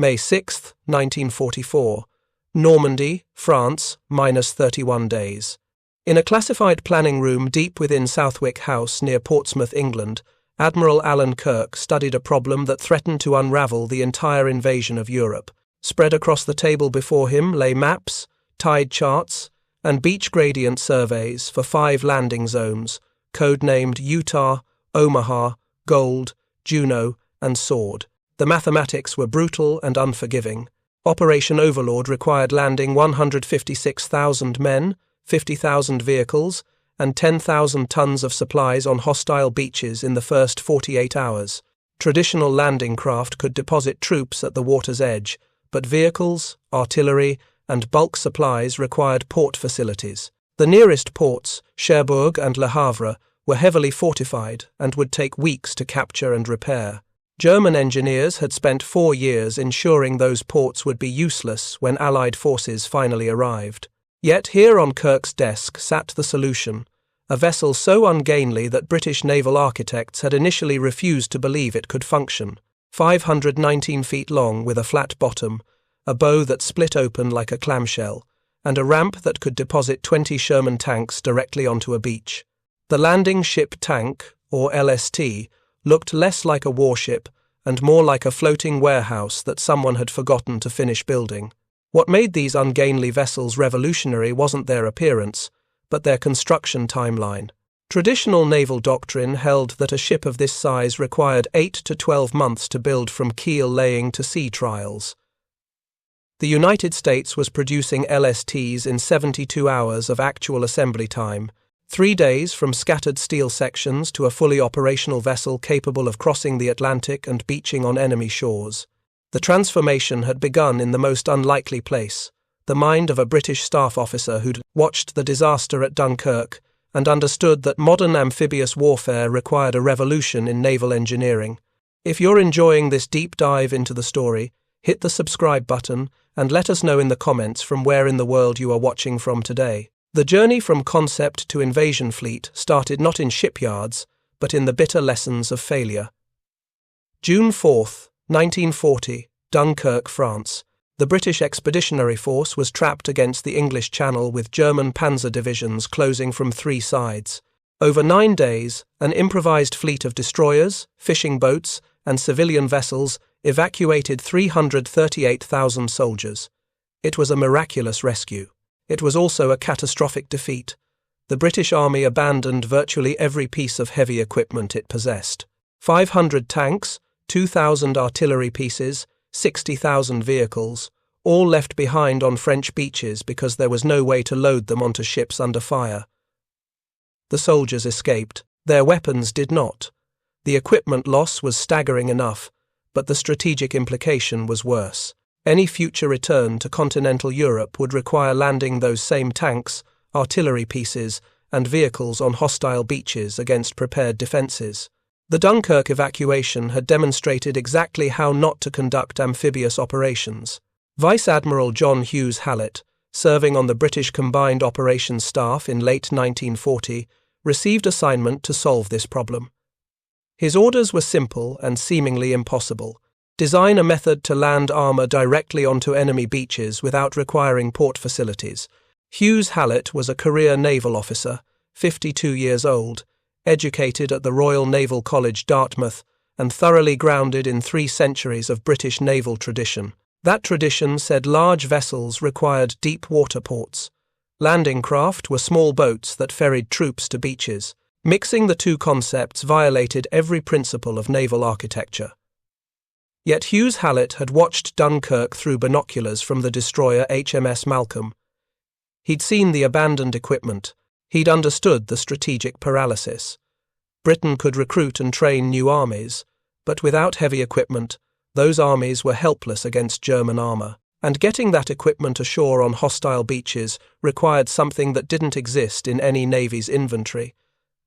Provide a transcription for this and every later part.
May 6, 1944. Normandy, France, -31 days. In a classified planning room deep within Southwick House near Portsmouth, England, Admiral Alan Kirk studied a problem that threatened to unravel the entire invasion of Europe. Spread across the table before him lay maps, tide charts, and beach gradient surveys for 5 landing zones, codenamed Utah, Omaha, Gold, Juno, and Sword. The mathematics were brutal and unforgiving. Operation Overlord required landing 156,000 men, 50,000 vehicles, and 10,000 tons of supplies on hostile beaches in the first 48 hours. Traditional landing craft could deposit troops at the water's edge, but vehicles, artillery, and bulk supplies required port facilities. The nearest ports, Cherbourg and Le Havre, were heavily fortified and would take weeks to capture and repair. German engineers had spent 4 years ensuring those ports would be useless when Allied forces finally arrived. Yet here on Kirk's desk sat the solution, a vessel so ungainly that British naval architects had initially refused to believe it could function. 519 feet long with a flat bottom, a bow that split open like a clamshell, and a ramp that could deposit 20 Sherman tanks directly onto a beach. The landing ship tank, or LST, looked less like a warship and more like a floating warehouse that someone had forgotten to finish building. What made these ungainly vessels revolutionary wasn't their appearance, but their construction timeline. Traditional naval doctrine held that a ship of this size required 8 to 12 months to build from keel laying to sea trials. The United States was producing LSTs in 72 hours of actual assembly time, 3 days from scattered steel sections to a fully operational vessel capable of crossing the Atlantic and beaching on enemy shores. The transformation had begun in the most unlikely place, the mind of a British staff officer who'd watched the disaster at Dunkirk and understood that modern amphibious warfare required a revolution in naval engineering. If you're enjoying this deep dive into the story, hit the subscribe button and let us know in the comments from where in the world you are watching from today. The journey from concept to invasion fleet started not in shipyards, but in the bitter lessons of failure. June 4, 1940, Dunkirk, France. The British Expeditionary Force was trapped against the English Channel with German panzer divisions closing from 3 sides. Over 9 days, an improvised fleet of destroyers, fishing boats, and civilian vessels evacuated 338,000 soldiers. It was a miraculous rescue. It was also a catastrophic defeat. The British Army abandoned virtually every piece of heavy equipment it possessed. 500 tanks, 2,000 artillery pieces, 60,000 vehicles, all left behind on French beaches because there was no way to load them onto ships under fire. The soldiers escaped. Their weapons did not. The equipment loss was staggering enough, but the strategic implication was worse. Any future return to continental Europe would require landing those same tanks, artillery pieces, and vehicles on hostile beaches against prepared defences. The Dunkirk evacuation had demonstrated exactly how not to conduct amphibious operations. Vice Admiral John Hughes Hallett, serving on the British Combined Operations Staff in late 1940, received assignment to solve this problem. His orders were simple and seemingly impossible. Design a method to land armour directly onto enemy beaches without requiring port facilities. Hughes Hallett was a career naval officer, 52 years old, educated at the Royal Naval College, Dartmouth, and thoroughly grounded in 3 centuries of British naval tradition. That tradition said large vessels required deep water ports. Landing craft were small boats that ferried troops to beaches. Mixing the 2 concepts violated every principle of naval architecture. Yet Hughes Hallett had watched Dunkirk through binoculars from the destroyer HMS Malcolm. He'd seen the abandoned equipment. He'd understood the strategic paralysis. Britain could recruit and train new armies, but without heavy equipment, those armies were helpless against German armour. And getting that equipment ashore on hostile beaches required something that didn't exist in any navy's inventory.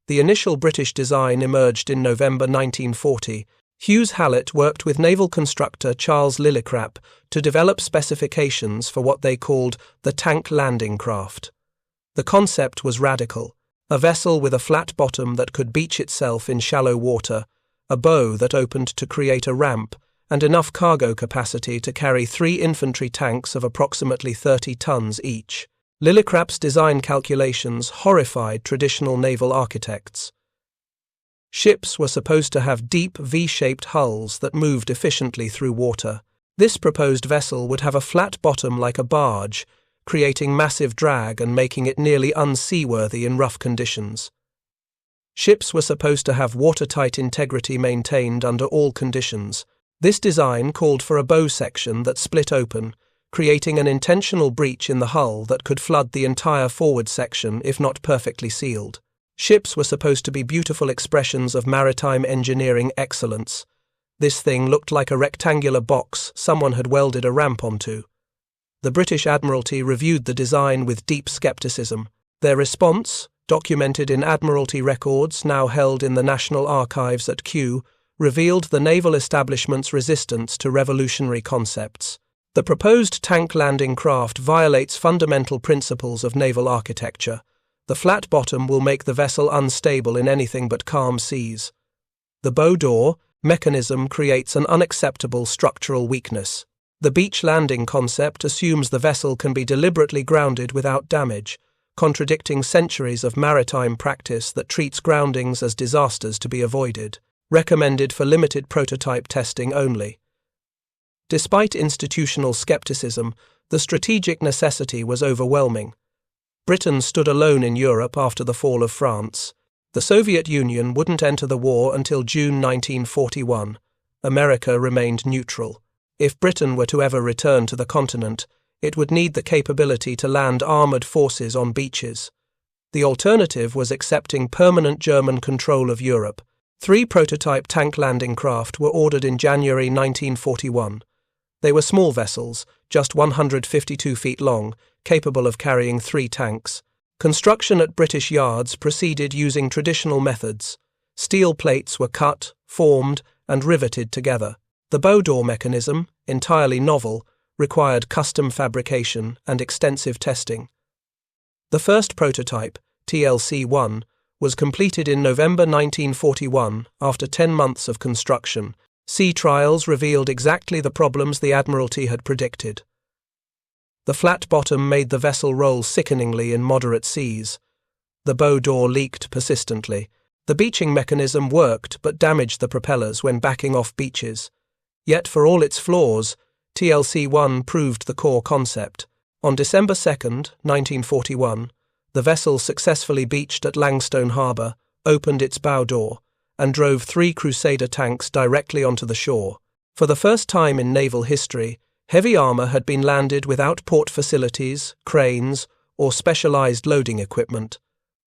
The initial British design emerged in November 1940. Hughes Hallett worked with naval constructor Charles Lillicrap to develop specifications for what they called the tank landing craft. The concept was radical: a vessel with a flat bottom that could beach itself in shallow water, a bow that opened to create a ramp, and enough cargo capacity to carry 3 infantry tanks of approximately 30 tons each. Lillicrap's design calculations horrified traditional naval architects. Ships were supposed to have deep V-shaped hulls that moved efficiently through water. This proposed vessel would have a flat bottom like a barge, creating massive drag and making it nearly unseaworthy in rough conditions. Ships were supposed to have watertight integrity maintained under all conditions. This design called for a bow section that split open, creating an intentional breach in the hull that could flood the entire forward section if not perfectly sealed. Ships were supposed to be beautiful expressions of maritime engineering excellence. This thing looked like a rectangular box someone had welded a ramp onto. The British Admiralty reviewed the design with deep skepticism. Their response, documented in Admiralty records now held in the National Archives at Kew, revealed the naval establishment's resistance to revolutionary concepts. The proposed tank landing craft violates fundamental principles of naval architecture. The flat bottom will make the vessel unstable in anything but calm seas. The bow door mechanism creates an unacceptable structural weakness. The beach landing concept assumes the vessel can be deliberately grounded without damage, contradicting centuries of maritime practice that treats groundings as disasters to be avoided, recommended for limited prototype testing only. Despite institutional skepticism, the strategic necessity was overwhelming. Britain stood alone in Europe after the fall of France. The Soviet Union wouldn't enter the war until June 1941. America remained neutral. If Britain were to ever return to the continent, it would need the capability to land armoured forces on beaches. The alternative was accepting permanent German control of Europe. 3 prototype tank landing craft were ordered in January 1941. They were small vessels, just 152 feet long, capable of carrying 3 tanks. Construction at British yards proceeded using traditional methods. Steel plates were cut, formed, and riveted together. The bow door mechanism, entirely novel, required custom fabrication and extensive testing. The first prototype, TLC-1, was completed in November 1941 after 10 months of construction. Sea trials revealed exactly the problems the Admiralty had predicted. The flat bottom made the vessel roll sickeningly in moderate seas. The bow door leaked persistently. The beaching mechanism worked but damaged the propellers when backing off beaches. Yet for all its flaws, TLC-1 proved the core concept. On December 2, 1941, the vessel successfully beached at Langstone Harbour, opened its bow door, and drove 3 Crusader tanks directly onto the shore. For the first time in naval history, heavy armour had been landed without port facilities, cranes, or specialised loading equipment.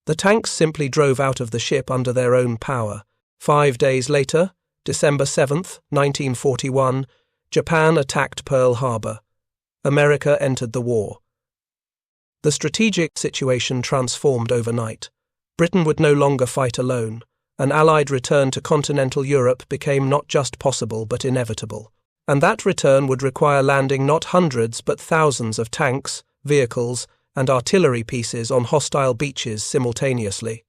The tanks simply drove out of the ship under their own power. 5 days later, December 7, 1941, Japan attacked Pearl Harbor. America entered the war. The strategic situation transformed overnight. Britain would no longer fight alone. An Allied return to continental Europe became not just possible but inevitable. And that return would require landing not hundreds but thousands of tanks, vehicles, and artillery pieces on hostile beaches simultaneously.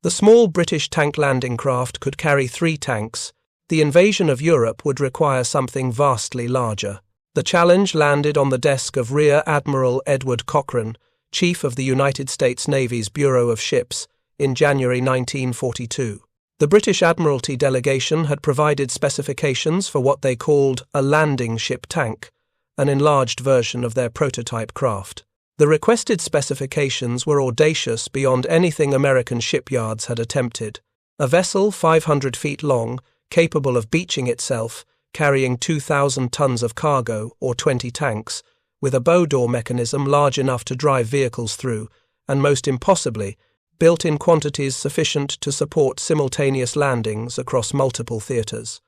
The small British tank landing craft could carry 3 tanks. The invasion of Europe would require something vastly larger. The challenge landed on the desk of Rear Admiral Edward Cochrane, Chief of the United States Navy's Bureau of Ships, in January 1942. The British Admiralty delegation had provided specifications for what they called a landing ship tank, an enlarged version of their prototype craft. The requested specifications were audacious beyond anything American shipyards had attempted. A vessel 500 feet long, capable of beaching itself, carrying 2,000 tons of cargo, or 20 tanks, with a bow door mechanism large enough to drive vehicles through, and most impossibly, built in quantities sufficient to support simultaneous landings across multiple theatres.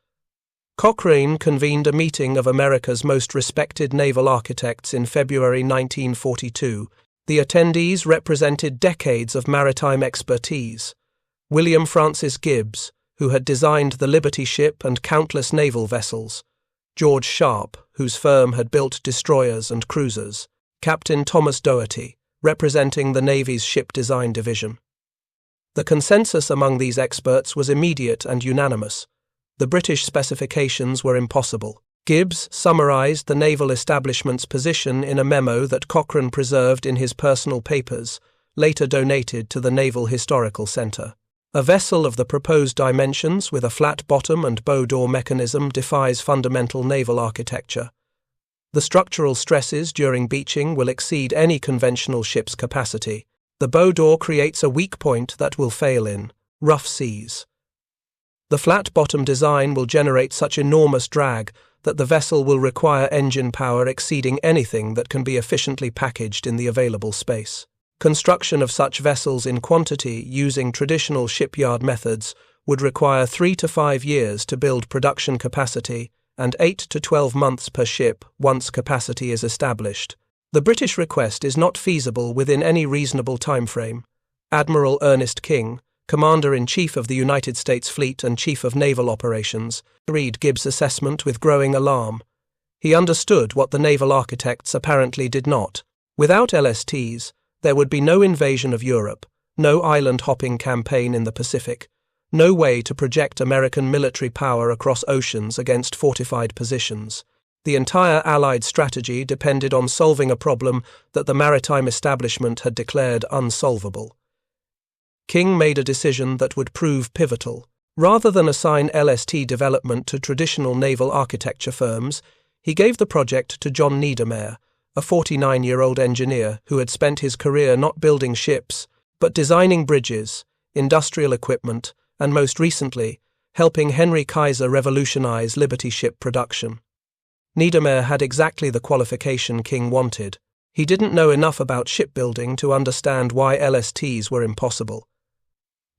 Cochrane convened a meeting of America's most respected naval architects in February 1942. The attendees represented decades of maritime expertise. William Francis Gibbs, who had designed the Liberty ship and countless naval vessels; George Sharp, whose firm had built destroyers and cruisers; Captain Thomas Doherty, representing the Navy's ship design division. The consensus among these experts was immediate and unanimous. The British specifications were impossible. Gibbs summarized the naval establishment's position in a memo that Cochrane preserved in his personal papers, later donated to the Naval Historical Center. A vessel of the proposed dimensions with a flat bottom and bow door mechanism defies fundamental naval architecture. The structural stresses during beaching will exceed any conventional ship's capacity. The bow door creates a weak point that will fail in rough seas. The flat bottom design will generate such enormous drag that the vessel will require engine power exceeding anything that can be efficiently packaged in the available space. Construction of such vessels in quantity using traditional shipyard methods would require 3 to 5 years to build production capacity and 8 to 12 months per ship once capacity is established. The British request is not feasible within any reasonable timeframe. Admiral Ernest King, Commander-in-Chief of the United States Fleet and Chief of Naval Operations, read Gibbs' assessment with growing alarm. He understood what the naval architects apparently did not. Without LSTs, there would be no invasion of Europe, no island-hopping campaign in the Pacific, no way to project American military power across oceans against fortified positions. The entire Allied strategy depended on solving a problem that the maritime establishment had declared unsolvable. King made a decision that would prove pivotal. Rather than assign LST development to traditional naval architecture firms, he gave the project to John Niedermair, a 49-year-old engineer who had spent his career not building ships, but designing bridges, industrial equipment, and most recently, helping Henry Kaiser revolutionize Liberty ship production. Niedermair had exactly the qualification King wanted. He didn't know enough about shipbuilding to understand why LSTs were impossible.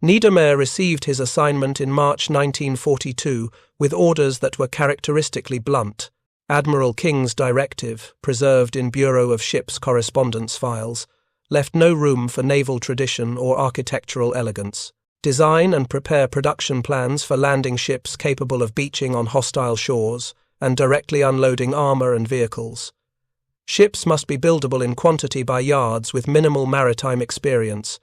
Niedermair received his assignment in March 1942 with orders that were characteristically blunt. Admiral King's directive, preserved in Bureau of Ships correspondence files, left no room for naval tradition or architectural elegance. Design and prepare production plans for landing ships capable of beaching on hostile shores and directly unloading armor and vehicles. Ships must be buildable in quantity by yards with minimal maritime experience.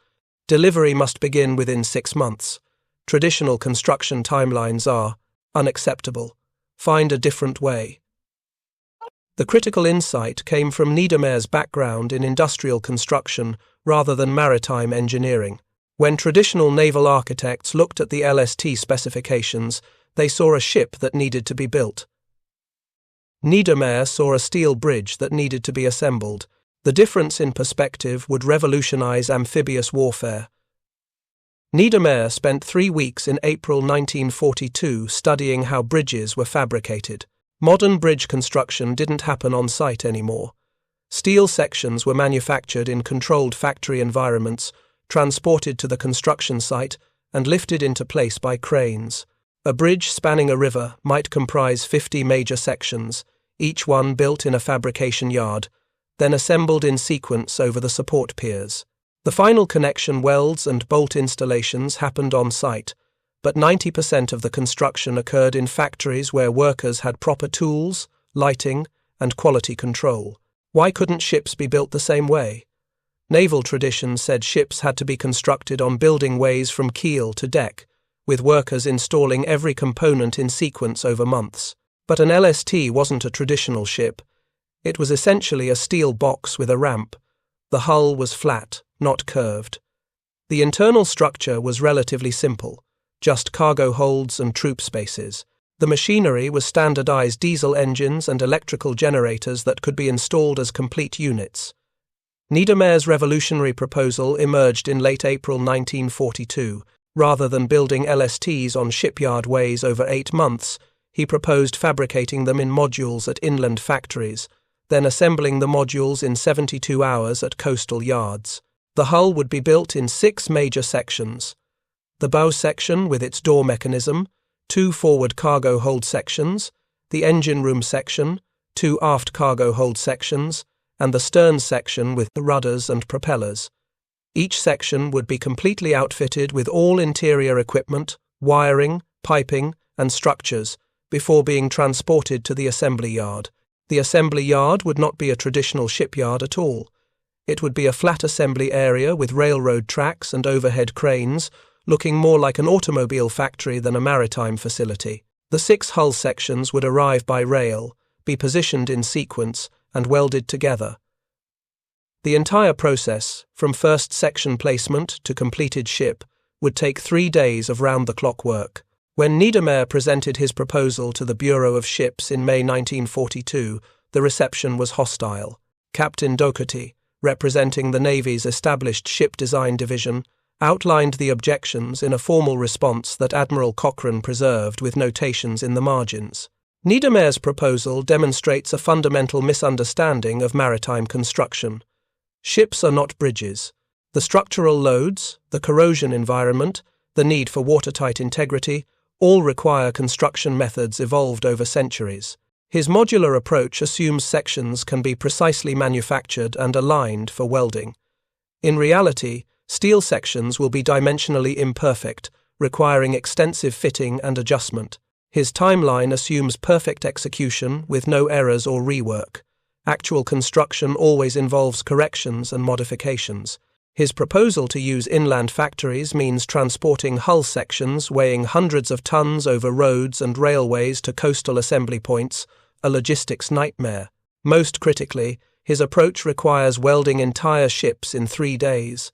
Delivery must begin within 6 months. Traditional construction timelines are unacceptable. Find a different way. The critical insight came from Niedermair's background in industrial construction rather than maritime engineering. When traditional naval architects looked at the LST specifications, they saw a ship that needed to be built. Niedermair saw a steel bridge that needed to be assembled. The difference in perspective would revolutionize amphibious warfare. Niedermair spent 3 weeks in April 1942 studying how bridges were fabricated. Modern bridge construction didn't happen on site anymore. Steel sections were manufactured in controlled factory environments, transported to the construction site, and lifted into place by cranes. A bridge spanning a river might comprise 50 major sections, each one built in a fabrication yard, then assembled in sequence over the support piers. The final connection welds and bolt installations happened on site, but 90% of the construction occurred in factories where workers had proper tools, lighting, and quality control. Why couldn't ships be built the same way? Naval tradition said ships had to be constructed on building ways from keel to deck, with workers installing every component in sequence over months. But an LST wasn't a traditional ship. It was essentially a steel box with a ramp. The hull was flat, not curved. The internal structure was relatively simple, just cargo holds and troop spaces. The machinery was standardized diesel engines and electrical generators that could be installed as complete units. Niedermair's revolutionary proposal emerged in late April 1942. Rather than building LSTs on shipyard ways over 8 months, he proposed fabricating them in modules at inland factories, then assembling the modules in 72 hours at coastal yards. The hull would be built in 6 major sections. The bow section with its door mechanism, 2 forward cargo hold sections, the engine room section, 2 aft cargo hold sections, and the stern section with the rudders and propellers. Each section would be completely outfitted with all interior equipment, wiring, piping, and structures before being transported to the assembly yard. The assembly yard would not be a traditional shipyard at all. It would be a flat assembly area with railroad tracks and overhead cranes, looking more like an automobile factory than a maritime facility. The 6 hull sections would arrive by rail, be positioned in sequence, and welded together. The entire process, from first section placement to completed ship, would take 3 days of round-the-clock work. When Niedermair presented his proposal to the Bureau of Ships in May 1942, the reception was hostile. Captain Doherty, representing the Navy's established ship design division, outlined the objections in a formal response that Admiral Cochrane preserved with notations in the margins. Niedermair's proposal demonstrates a fundamental misunderstanding of maritime construction. Ships are not bridges. The structural loads, the corrosion environment, the need for watertight integrity, all require construction methods evolved over centuries. His modular approach assumes sections can be precisely manufactured and aligned for welding. In reality, steel sections will be dimensionally imperfect, requiring extensive fitting and adjustment. His timeline assumes perfect execution with no errors or rework. Actual construction always involves corrections and modifications. His proposal to use inland factories means transporting hull sections weighing hundreds of tons over roads and railways to coastal assembly points, a logistics nightmare. Most critically, his approach requires welding entire ships in 3 days.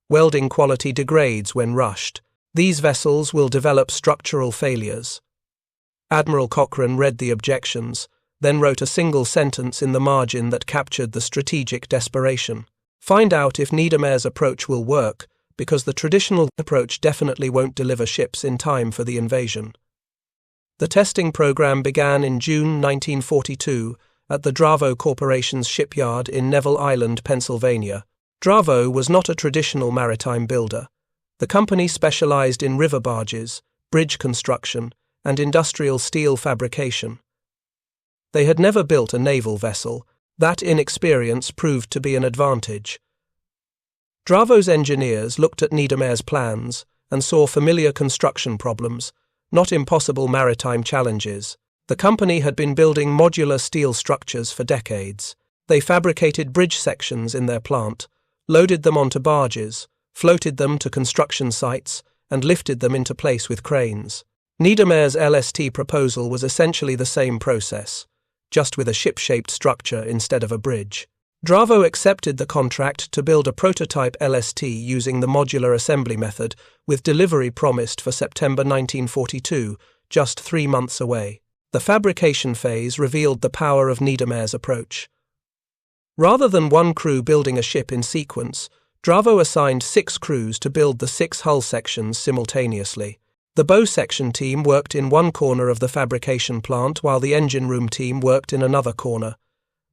Welding quality degrades when rushed. These vessels will develop structural failures. Admiral Cochrane read the objections, then wrote a single sentence in the margin that captured the strategic desperation. Find out if Niedermair's approach will work, because the traditional approach definitely won't deliver ships in time for the invasion. The testing program began in June 1942 at the Dravo Corporation's shipyard in Naval Island, Pennsylvania. Dravo was not a traditional maritime builder. The company specialized in river barges, bridge construction, and industrial steel fabrication. They had never built a naval vessel. That inexperience proved to be an advantage. Dravo's engineers looked at Niedermair's plans and saw familiar construction problems, not impossible maritime challenges. The company had been building modular steel structures for decades. They fabricated bridge sections in their plant, loaded them onto barges, floated them to construction sites, and lifted them into place with cranes. Niedermair's LST proposal was essentially the same process, just with a ship-shaped structure instead of a bridge. Dravo accepted the contract to build a prototype LST using the modular assembly method, with delivery promised for September 1942, just 3 months away. The fabrication phase revealed the power of Niedermair's approach. Rather than one crew building a ship in sequence, Dravo assigned 6 crews to build the 6 hull sections simultaneously. The bow section team worked in one corner of the fabrication plant while the engine room team worked in another corner.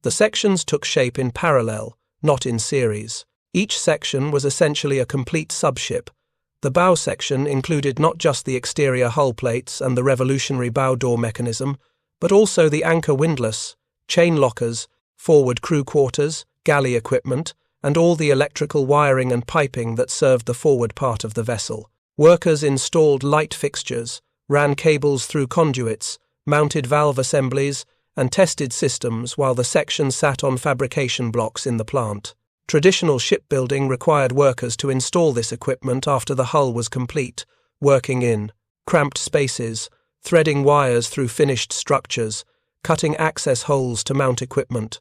The sections took shape in parallel, not in series. Each section was essentially a complete subship. The bow section included not just the exterior hull plates and the revolutionary bow door mechanism, but also the anchor windlass, chain lockers, forward crew quarters, galley equipment, and all the electrical wiring and piping that served the forward part of the vessel. Workers installed light fixtures, ran cables through conduits, mounted valve assemblies, and tested systems while the section sat on fabrication blocks in the plant. Traditional shipbuilding required workers to install this equipment after the hull was complete, working in cramped spaces, threading wires through finished structures, cutting access holes to mount equipment.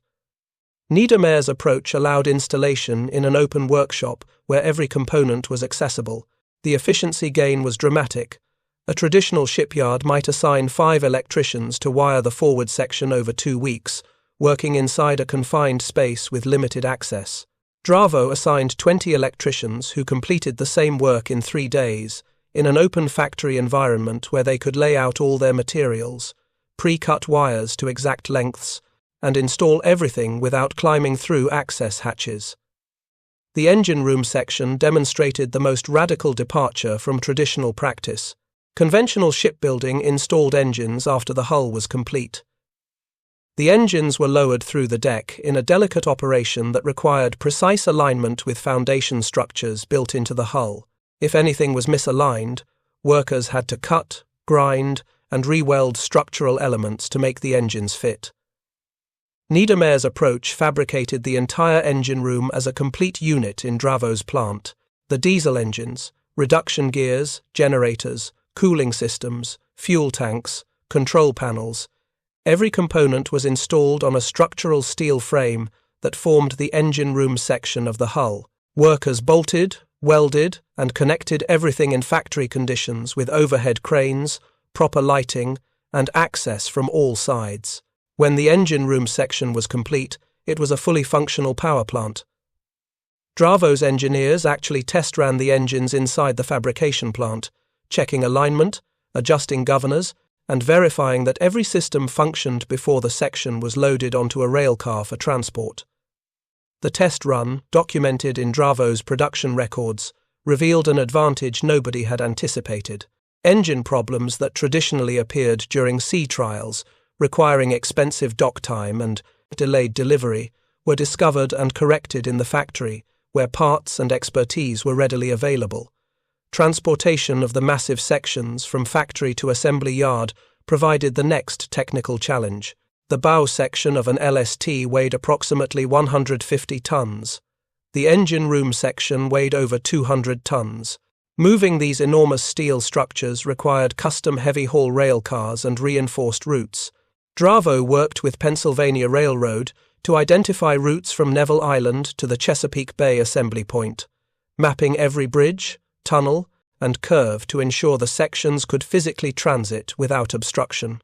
Niedermair's approach allowed installation in an open workshop where every component was accessible. The efficiency gain was dramatic. A traditional shipyard might assign 5 electricians to wire the forward section over 2 weeks, working inside a confined space with limited access. Dravo assigned 20 electricians who completed the same work in 3 days, in an open factory environment where they could lay out all their materials, pre-cut wires to exact lengths, and install everything without climbing through access hatches. The engine room section demonstrated the most radical departure from traditional practice. Conventional shipbuilding installed engines after the hull was complete. The engines were lowered through the deck in a delicate operation that required precise alignment with foundation structures built into the hull. If anything was misaligned, workers had to cut, grind, and re-weld structural elements to make the engines fit. Niedermair's approach fabricated the entire engine room as a complete unit in Dravo's plant. The diesel engines, reduction gears, generators, cooling systems, fuel tanks, control panels. Every component was installed on a structural steel frame that formed the engine room section of the hull. Workers bolted, welded, and connected everything in factory conditions with overhead cranes, proper lighting, and access from all sides. When the engine room section was complete, it was a fully functional power plant. Dravo's engineers actually test-ran the engines inside the fabrication plant, checking alignment, adjusting governors, and verifying that every system functioned before the section was loaded onto a rail car for transport. The test run, documented in Dravo's production records, revealed an advantage nobody had anticipated. Engine problems that traditionally appeared during sea trials, requiring expensive dock time and delayed delivery, were discovered and corrected in the factory, where parts and expertise were readily available. Transportation of the massive sections from factory to assembly yard provided the next technical challenge. The bow section of an LST weighed approximately 150 tons. The engine room section weighed over 200 tons. Moving these enormous steel structures required custom heavy-haul rail cars and reinforced routes. Dravo worked with Pennsylvania Railroad to identify routes from Naval Island to the Chesapeake Bay assembly point, mapping every bridge, tunnel, and curve to ensure the sections could physically transit without obstruction.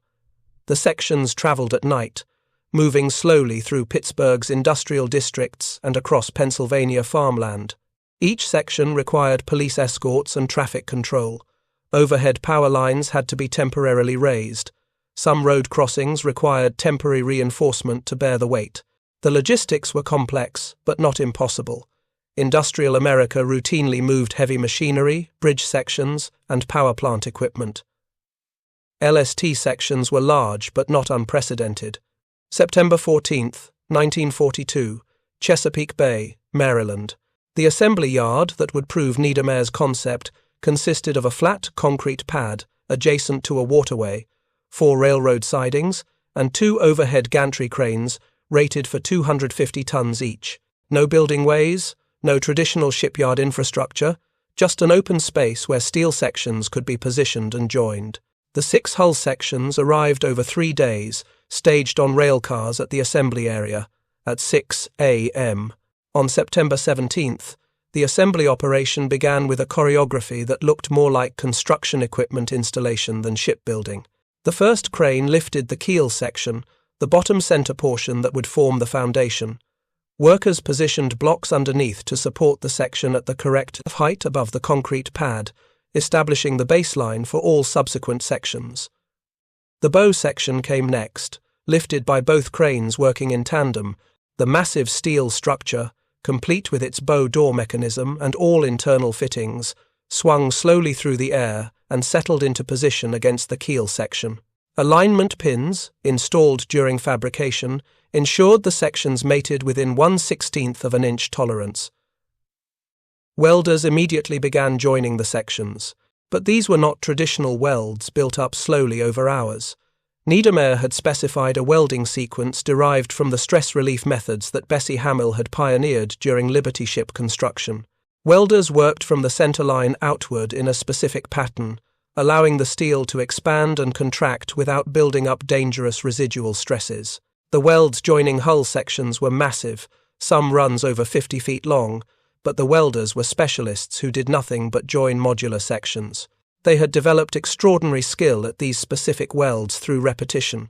The sections traveled at night, moving slowly through Pittsburgh's industrial districts and across Pennsylvania farmland. Each section required police escorts and traffic control. Overhead power lines had to be temporarily raised. Some road crossings required temporary reinforcement to bear the weight. The logistics were complex, but not impossible. Industrial America routinely moved heavy machinery, bridge sections, and power plant equipment. LST sections were large but not unprecedented. September 14, 1942, Chesapeake Bay, Maryland. The assembly yard that would prove Niedermair's concept consisted of a flat concrete pad adjacent to a waterway, 4 railroad sidings, and 2 overhead gantry cranes rated for 250 tons each. No building ways, no traditional shipyard infrastructure, just an open space where steel sections could be positioned and joined. The 6 hull sections arrived over 3 days, staged on rail cars at the assembly area, at 6 a.m. On September 17th, the assembly operation began with a choreography that looked more like construction equipment installation than shipbuilding. The first crane lifted the keel section, the bottom center portion that would form the foundation. Workers positioned blocks underneath to support the section at the correct height above the concrete pad, establishing the baseline for all subsequent sections. The bow section came next, lifted by both cranes working in tandem. The massive steel structure, complete with its bow door mechanism and all internal fittings, swung slowly through the air and settled into position against the keel section. Alignment pins, installed during fabrication, ensured the sections mated within 1/16 of an inch tolerance. Welders immediately began joining the sections, but these were not traditional welds built up slowly over hours. Niedermair had specified a welding sequence derived from the stress relief methods that Bessie Hamill had pioneered during Liberty ship construction. Welders worked from the centerline outward in a specific pattern, allowing the steel to expand and contract without building up dangerous residual stresses. The welds joining hull sections were massive, some runs over 50 feet long, but the welders were specialists who did nothing but join modular sections. They had developed extraordinary skill at these specific welds through repetition.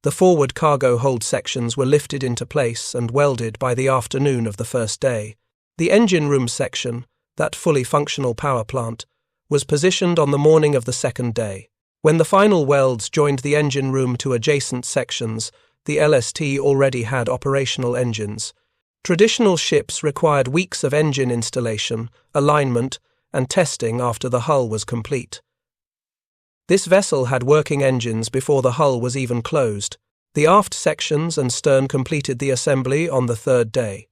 The forward cargo hold sections were lifted into place and welded by the afternoon of the first day. The engine room section, that fully functional power plant, was positioned on the morning of the second day. When the final welds joined the engine room to adjacent sections, the LST already had operational engines. Traditional ships required weeks of engine installation, alignment, and testing after the hull was complete. This vessel had working engines before the hull was even closed. The aft sections and stern completed the assembly on the third day.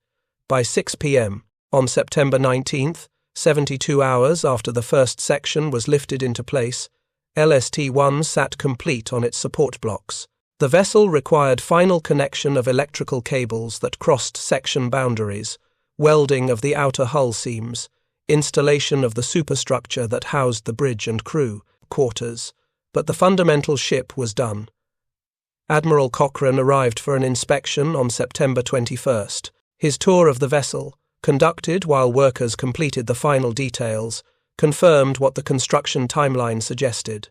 By 6 p.m., on September 19th, 72 hours after the first section was lifted into place, LST-1 sat complete on its support blocks. The vessel required final connection of electrical cables that crossed section boundaries, welding of the outer hull seams, installation of the superstructure that housed the bridge and crew quarters, but the fundamental ship was done. Admiral Cochrane arrived for an inspection on September 21st. His tour of the vessel, conducted while workers completed the final details, confirmed what the construction timeline suggested.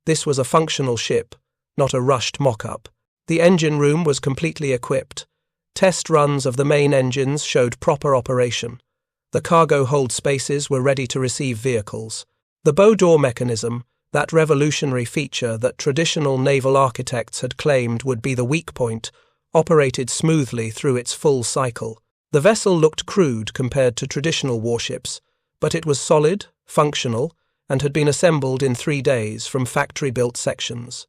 This was a functional ship, not a rushed mock-up. The engine room was completely equipped. Test runs of the main engines showed proper operation. The cargo hold spaces were ready to receive vehicles. The bow door mechanism, that revolutionary feature that traditional naval architects had claimed would be the weak point, operated smoothly through its full cycle. The vessel looked crude compared to traditional warships, but it was solid, functional, and had been assembled in 3 days from factory-built sections.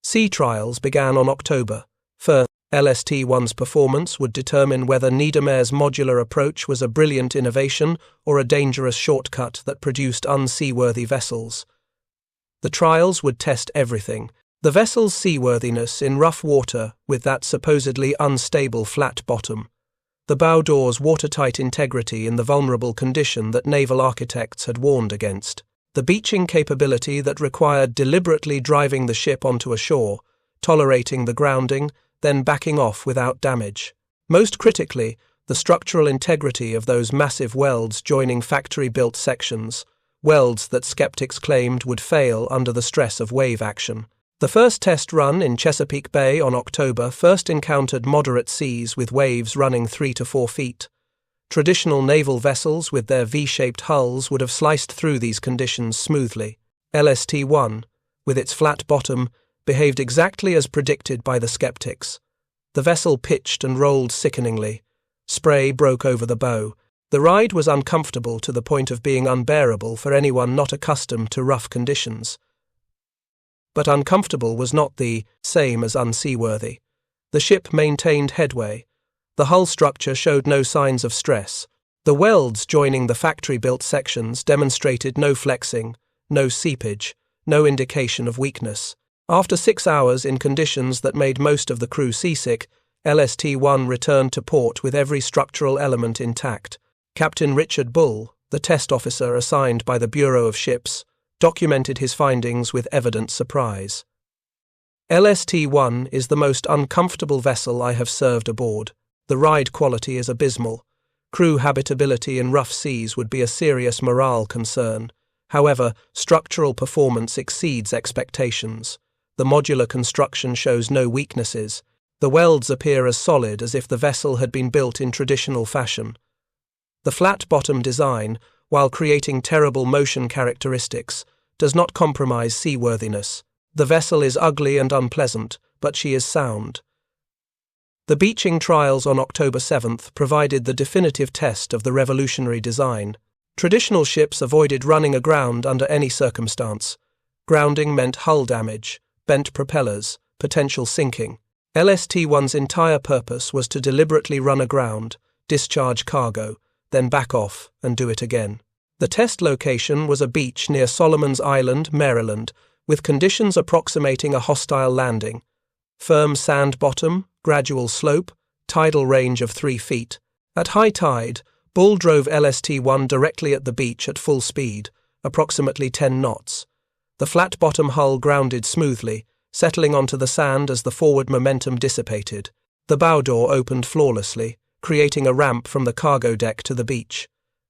Sea trials began on October 1st. LST-1's performance would determine whether Niedermair's modular approach was a brilliant innovation or a dangerous shortcut that produced unseaworthy vessels. The trials would test everything: the vessel's seaworthiness in rough water with that supposedly unstable flat bottom, the bow door's watertight integrity in the vulnerable condition that naval architects had warned against, the beaching capability that required deliberately driving the ship onto a shore, tolerating the grounding, then backing off without damage. Most critically, the structural integrity of those massive welds joining factory-built sections, welds that skeptics claimed would fail under the stress of wave action. The first test run in Chesapeake Bay on October 1st encountered moderate seas with waves running 3 to 4 feet. Traditional naval vessels with their V-shaped hulls would have sliced through these conditions smoothly. LST-1, with its flat bottom, behaved exactly as predicted by the skeptics. The vessel pitched and rolled sickeningly. Spray broke over the bow. The ride was uncomfortable to the point of being unbearable for anyone not accustomed to rough conditions. But uncomfortable was not the same as unseaworthy. The ship maintained headway. The hull structure showed no signs of stress. The welds joining the factory-built sections demonstrated no flexing, no seepage, no indication of weakness. After 6 hours in conditions that made most of the crew seasick, LST-1 returned to port with every structural element intact. Captain Richard Bull, the test officer assigned by the Bureau of Ships, documented his findings with evident surprise. LST-1 is the most uncomfortable vessel I have served aboard. The ride quality is abysmal. Crew habitability in rough seas would be a serious morale concern. However, structural performance exceeds expectations. The modular construction shows no weaknesses. The welds appear as solid as if the vessel had been built in traditional fashion. The flat-bottom design, while creating terrible motion characteristics, does not compromise seaworthiness. The vessel is ugly and unpleasant, but she is sound. The beaching trials on October 7th provided the definitive test of the revolutionary design. Traditional ships avoided running aground under any circumstance. Grounding meant hull damage, bent propellers, potential sinking. LST-1's entire purpose was to deliberately run aground, discharge cargo, then back off and do it again. The test location was a beach near Solomon's Island, Maryland, with conditions approximating a hostile landing. Firm sand bottom, gradual slope, tidal range of 3 feet. At high tide, Bull drove LST-1 directly at the beach at full speed, approximately 10 knots. The flat-bottom hull grounded smoothly, settling onto the sand as the forward momentum dissipated. The bow door opened flawlessly, creating a ramp from the cargo deck to the beach.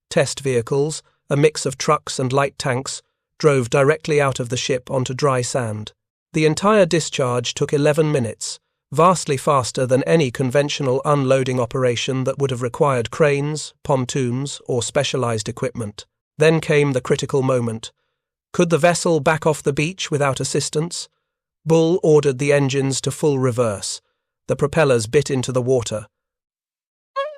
Test vehicles, a mix of trucks and light tanks, drove directly out of the ship onto dry sand. The entire discharge took 11 minutes, vastly faster than any conventional unloading operation that would have required cranes, pontoons, or specialized equipment. Then came the critical moment. Could the vessel back off the beach without assistance? Bull ordered the engines to full reverse. The propellers bit into the water.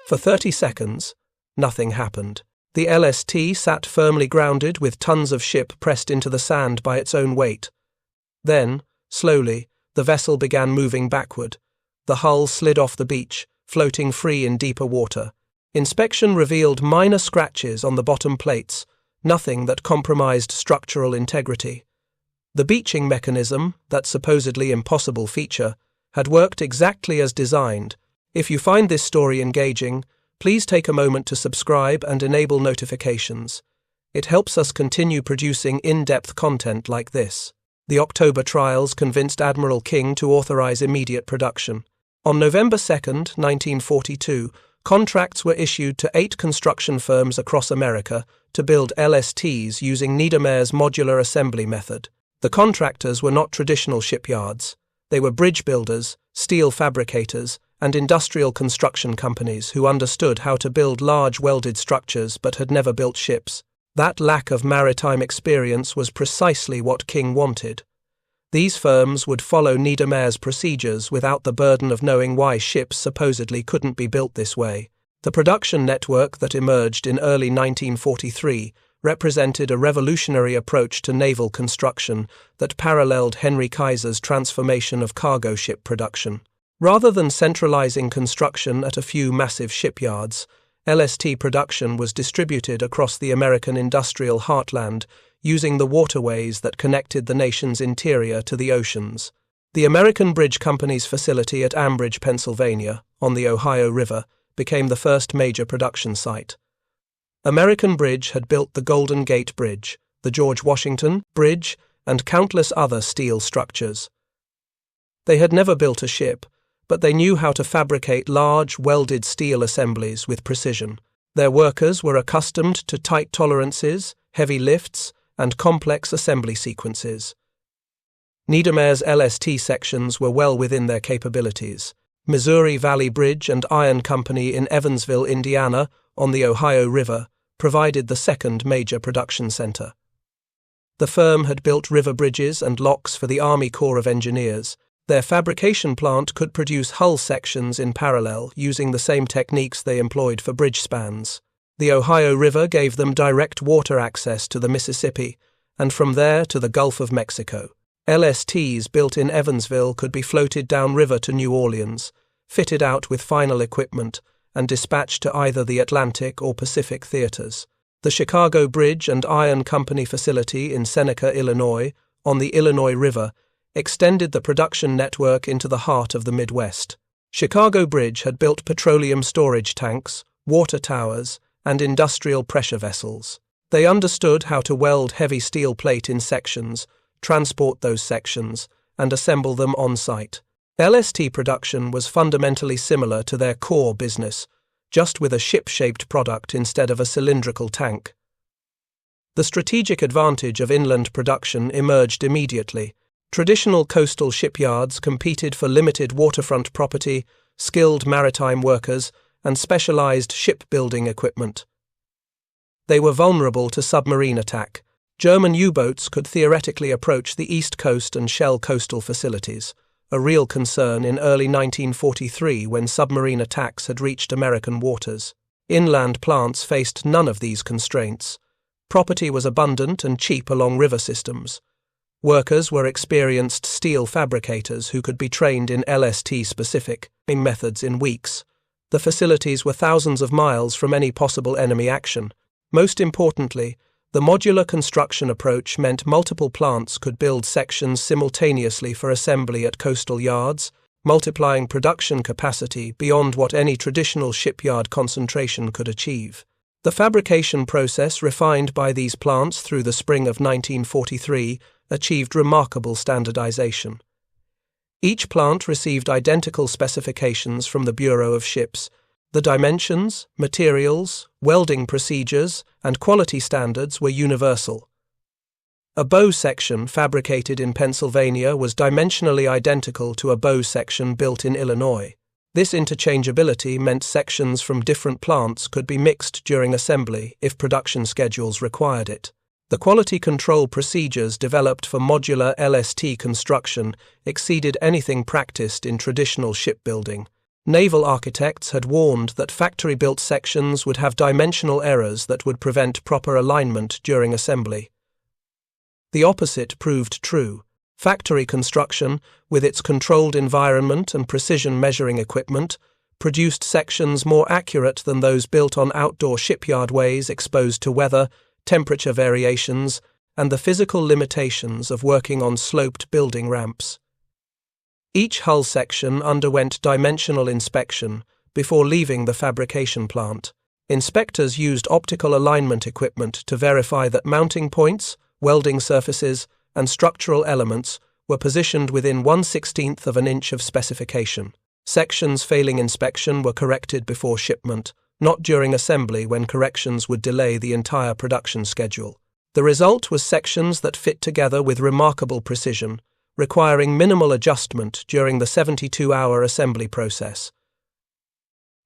For 30 seconds, nothing happened. The LST sat firmly grounded with tons of ship pressed into the sand by its own weight. Then, slowly, the vessel began moving backward. The hull slid off the beach, floating free in deeper water. Inspection revealed minor scratches on the bottom plates, nothing that compromised structural integrity. The beaching mechanism, that supposedly impossible feature, had worked exactly as designed. If you find this story engaging, please take a moment to subscribe and enable notifications. It helps us continue producing in-depth content like this. The October trials convinced Admiral King to authorize immediate production. On November 2, 1942, contracts were issued to 8 construction firms across America to build LSTs using Niedermair's modular assembly method. The contractors were not traditional shipyards. They were bridge builders, steel fabricators, and industrial construction companies who understood how to build large welded structures but had never built ships. That lack of maritime experience was precisely what King wanted. These firms would follow Niedermair's procedures without the burden of knowing why ships supposedly couldn't be built this way. The production network that emerged in early 1943 represented a revolutionary approach to naval construction that paralleled Henry Kaiser's transformation of cargo ship production. Rather than centralizing construction at a few massive shipyards, LST production was distributed across the American industrial heartland using the waterways that connected the nation's interior to the oceans. The American Bridge Company's facility at Ambridge, Pennsylvania, on the Ohio River, became the first major production site. American Bridge had built the Golden Gate Bridge, the George Washington Bridge, and countless other steel structures. They had never built a ship, but they knew how to fabricate large, welded steel assemblies with precision. Their workers were accustomed to tight tolerances, heavy lifts, and complex assembly sequences. Niedermair's LST sections were well within their capabilities. Missouri Valley Bridge and Iron Company in Evansville, Indiana, on the Ohio River, provided the second major production center. The firm had built river bridges and locks for the Army Corps of Engineers. Their fabrication plant could produce hull sections in parallel using the same techniques they employed for bridge spans. The Ohio River gave them direct water access to the Mississippi, and from there to the Gulf of Mexico. LSTs built in Evansville could be floated downriver to New Orleans, fitted out with final equipment, and dispatched to either the Atlantic or Pacific theaters. The Chicago Bridge and Iron Company facility in Seneca, Illinois, on the Illinois River, extended the production network into the heart of the Midwest. Chicago Bridge had built petroleum storage tanks, water towers, and industrial pressure vessels. They understood how to weld heavy steel plate in sections, transport those sections, and assemble them on-site. LST production was fundamentally similar to their core business, just with a ship-shaped product instead of a cylindrical tank. The strategic advantage of inland production emerged immediately. Traditional coastal shipyards competed for limited waterfront property, skilled maritime workers, and specialized shipbuilding equipment. They were vulnerable to submarine attack. German U-boats could theoretically approach the East Coast and shell coastal facilities, a real concern in early 1943 when submarine attacks had reached American waters. Inland plants faced none of these constraints. Property was abundant and cheap along river systems. Workers were experienced steel fabricators who could be trained in LST-specific methods in weeks. The facilities were thousands of miles from any possible enemy action. Most importantly, the modular construction approach meant multiple plants could build sections simultaneously for assembly at coastal yards, multiplying production capacity beyond what any traditional shipyard concentration could achieve. The fabrication process refined by these plants through the spring of 1943 achieved remarkable standardization. Each plant received identical specifications from the Bureau of Ships. The dimensions, materials, welding procedures, and quality standards were universal. A bow section fabricated in Pennsylvania was dimensionally identical to a bow section built in Illinois. This interchangeability meant sections from different plants could be mixed during assembly if production schedules required it. The quality control procedures developed for modular LST construction exceeded anything practiced in traditional shipbuilding. Naval architects had warned that factory-built sections would have dimensional errors that would prevent proper alignment during assembly. The opposite proved true. Factory construction, with its controlled environment and precision measuring equipment, produced sections more accurate than those built on outdoor shipyard ways exposed to weather, temperature variations, and the physical limitations of working on sloped building ramps. Each hull section underwent dimensional inspection before leaving the fabrication plant. Inspectors used optical alignment equipment to verify that mounting points, welding surfaces, and structural elements were positioned within 1/16 of an inch of specification. Sections failing inspection were corrected before shipment, not during assembly when corrections would delay the entire production schedule. The result was sections that fit together with remarkable precision, requiring minimal adjustment during the 72-hour assembly process.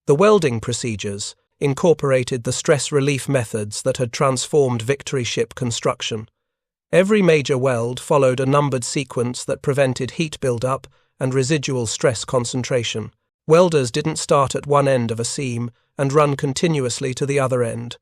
The welding procedures incorporated the stress relief methods that had transformed Victory ship construction. Every major weld followed a numbered sequence that prevented heat buildup and residual stress concentration. Welders didn't start at one end of a seam and run continuously to the other end.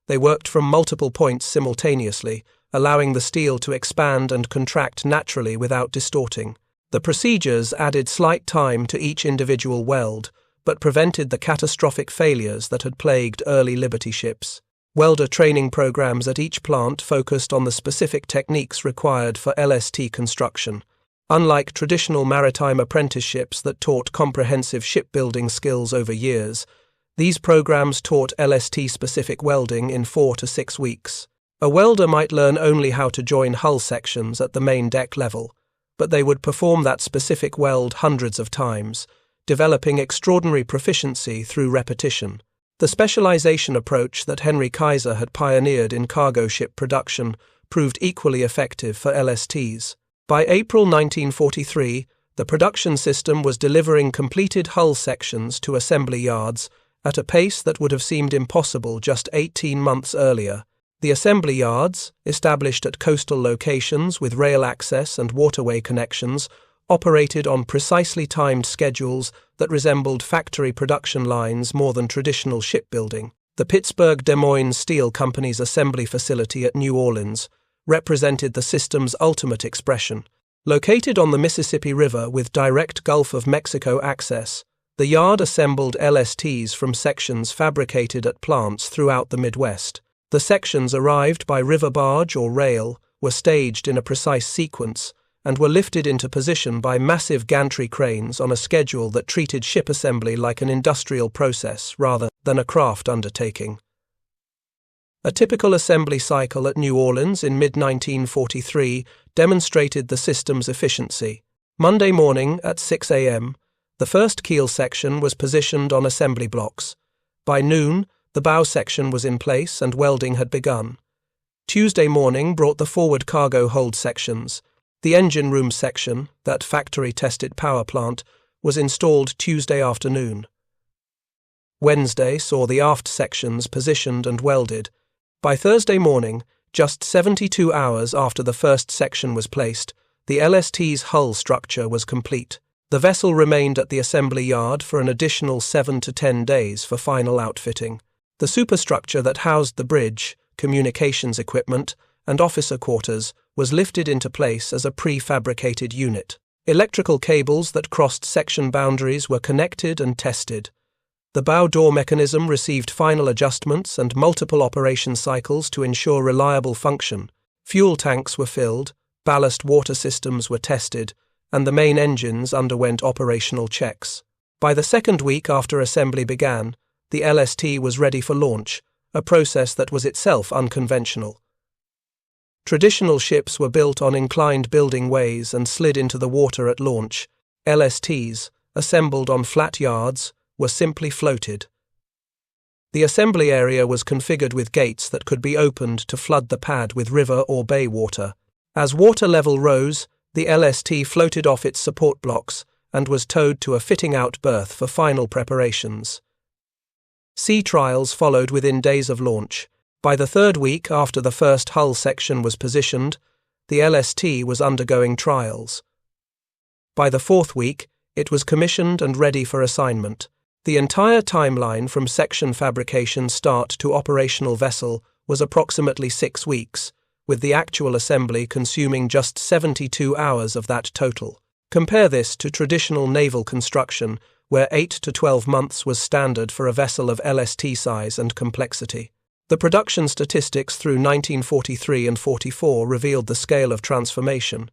They worked from multiple points simultaneously, allowing the steel to expand and contract naturally without distorting. The procedures added slight time to each individual weld, but prevented the catastrophic failures that had plagued early Liberty ships. Welder training programs at each plant focused on the specific techniques required for LST construction. Unlike traditional maritime apprenticeships that taught comprehensive shipbuilding skills over years, these programs taught LST-specific welding in 4 to 6 weeks. A welder might learn only how to join hull sections at the main deck level, but they would perform that specific weld hundreds of times, developing extraordinary proficiency through repetition. The specialization approach that Henry Kaiser had pioneered in cargo ship production proved equally effective for LSTs. By April 1943, the production system was delivering completed hull sections to assembly yards at a pace that would have seemed impossible just 18 months earlier. The assembly yards, established at coastal locations with rail access and waterway connections, operated on precisely timed schedules that resembled factory production lines more than traditional shipbuilding. The Pittsburgh Des Moines Steel Company's assembly facility at New Orleans represented the system's ultimate expression. Located on the Mississippi River with direct Gulf of Mexico access, the yard assembled LSTs from sections fabricated at plants throughout the Midwest. The sections arrived by river barge or rail, were staged in a precise sequence, and were lifted into position by massive gantry cranes on a schedule that treated ship assembly like an industrial process rather than a craft undertaking. A typical assembly cycle at New Orleans in mid-1943 demonstrated the system's efficiency. Monday morning at 6 a.m., the first keel section was positioned on assembly blocks. By noon, the bow section was in place and welding had begun. Tuesday morning brought the forward cargo hold sections. The engine room section, that factory-tested power plant, was installed Tuesday afternoon. Wednesday saw the aft sections positioned and welded. By Thursday morning, just 72 hours after the first section was placed, the LST's hull structure was complete. The vessel remained at the assembly yard for an additional 7 to 10 days for final outfitting. The superstructure that housed the bridge, communications equipment, and officer quarters was lifted into place as a prefabricated unit. Electrical cables that crossed section boundaries were connected and tested. The bow door mechanism received final adjustments and multiple operation cycles to ensure reliable function. Fuel tanks were filled, ballast water systems were tested, and the main engines underwent operational checks. By the second week after assembly began, the LST was ready for launch, a process that was itself unconventional. Traditional ships were built on inclined building ways and slid into the water at launch. LSTs, assembled on flat yards, were simply floated. The assembly area was configured with gates that could be opened to flood the pad with river or bay water. As water level rose, the LST floated off its support blocks and was towed to a fitting-out berth for final preparations. Sea trials followed within days of launch. By the third week after the first hull section was positioned, the LST was undergoing trials. By the fourth week, it was commissioned and ready for assignment. The entire timeline from section fabrication start to operational vessel was approximately 6 weeks, with the actual assembly consuming just 72 hours of that total. Compare this to traditional naval construction, where 8 to 12 months was standard for a vessel of LST size and complexity. The production statistics through 1943 and 44 revealed the scale of transformation.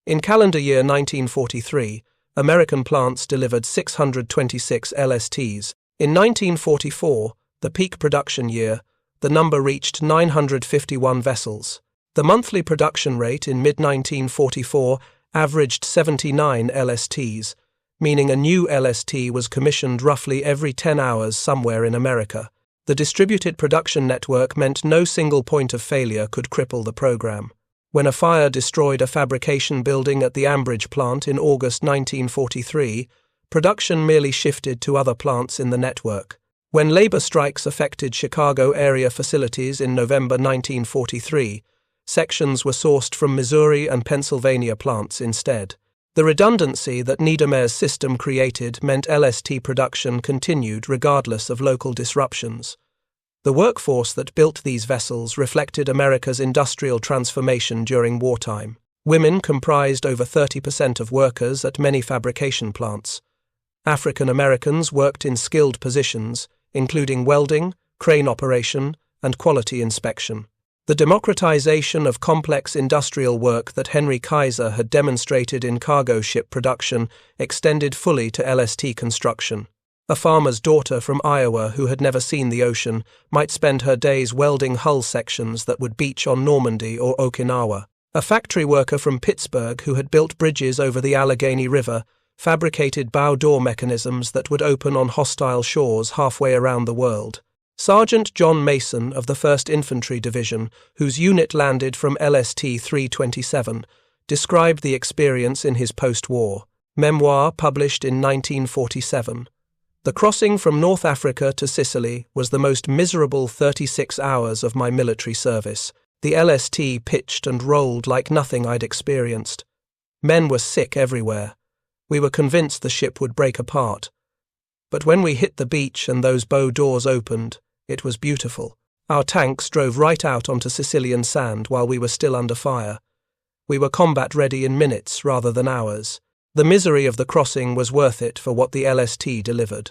In calendar year 1943, American plants delivered 626 LSTs. In 1944, the peak production year, the number reached 951 vessels. The The monthly production rate in mid-1944 averaged 79 LSTs, meaning a new LST was commissioned roughly every 10 hours somewhere in America. The distributed production network meant no single point of failure could cripple the program. When a fire destroyed a fabrication building at the Ambridge plant in August 1943, production merely shifted to other plants in the network. When labor strikes affected Chicago area facilities in November 1943, sections were sourced from Missouri and Pennsylvania plants instead. The redundancy that Niedermair's system created meant LST production continued regardless of local disruptions. The workforce that built these vessels reflected America's industrial transformation during wartime. Women comprised over 30% of workers at many fabrication plants. African Americans worked in skilled positions, including welding, crane operation, and quality inspection. The democratization of complex industrial work that Henry Kaiser had demonstrated in cargo ship production extended fully to LST construction. A farmer's daughter from Iowa who had never seen the ocean might spend her days welding hull sections that would beach on Normandy or Okinawa. A factory worker from Pittsburgh who had built bridges over the Allegheny River fabricated bow door mechanisms that would open on hostile shores halfway around the world. Sergeant John Mason of the 1st Infantry Division, whose unit landed from LST 327, described the experience in his post-war memoir published in 1947. The crossing from North Africa to Sicily was the most miserable 36 hours of my military service. The LST pitched and rolled like nothing I'd experienced. Men were sick everywhere. We were convinced the ship would break apart. But when we hit the beach and those bow doors opened, it was beautiful. Our tanks drove right out onto Sicilian sand while we were still under fire. We were combat-ready in minutes rather than hours. The misery of the crossing was worth it for what the LST delivered.